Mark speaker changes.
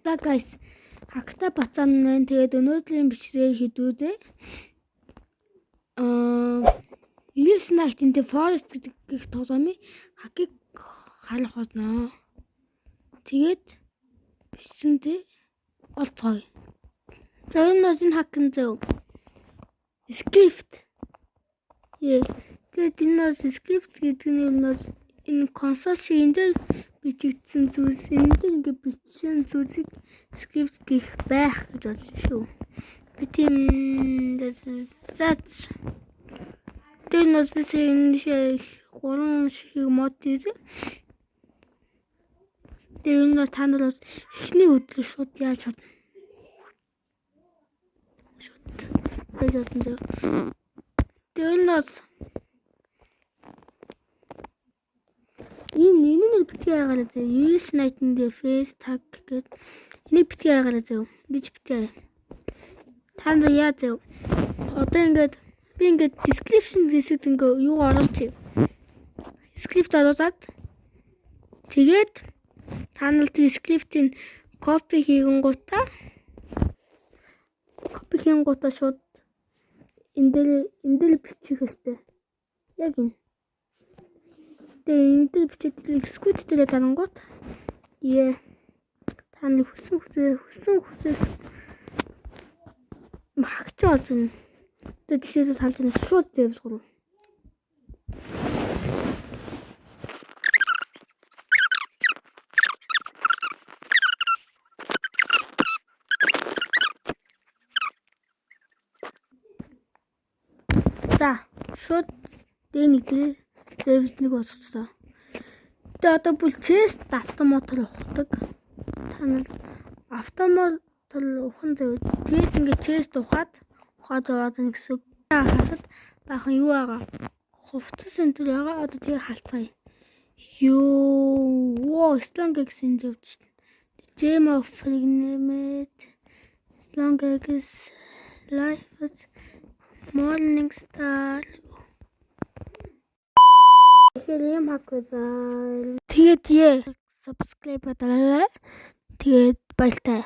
Speaker 1: За guys, хакта бацаан байна. Тэгээд өнөөдрийн бичлэгээр хийдвүдээ 9 Night in the Forest гэдэг тоглоомын хакийг халах болно. Тэгээд бичсэнтэй олцгоё. За энэ хакын зөв. Script. Тэгээд энэ script гэдэг нь юм энэ консоль шиг энэ дээр бичигдсэн зүйлс энэ дээр ингээд бичсэн зүйлсийг script гэх байх гэж бодсон шүү. Би тийм зац. Тэр нас би энэ шиг 3 шиг мод дээр. Тэр энэ та нар эхний өдөр шууд яаж чадна. Шууд яаж чадна. Тэр нас энэ битгий яагаад зэ 9 Night in the Forest tag гэдэг энийг битгий яагаад зэ гэж битгий та нар яа зэ одоо ингээд би ингээд description хэсэгт ингээ юу оруулчих script оруулаад тэгээд та нар тэр script-ийн copy хийгэн гутаа шууд энэ дээр бичих хэвээр яг энэ энэ дээр бичээд script дээр дарангууд та нар хүссэн хагч олж байна. Тэгээд жишээс халж байна шууд зэвс гурав. За шууд нэг дээр зэвс нэг болчихсон. Тэгээд одоо бүр chest автоматар ухдаг. Та нар автоматар ухан зэв. Тэгээд ингээд chest ухаад ороод нэг хэсэг хахад баахан юу байгаа. Хувцас энэ байгаа. Одоо тэгээ халцгаая. Strong гэсэн зэвч. Gem of Fragment. Strong X Life Morning Star. Хэрэм хакзаа. Тэгээд subscribe дараарай. Тэгээд баяртай.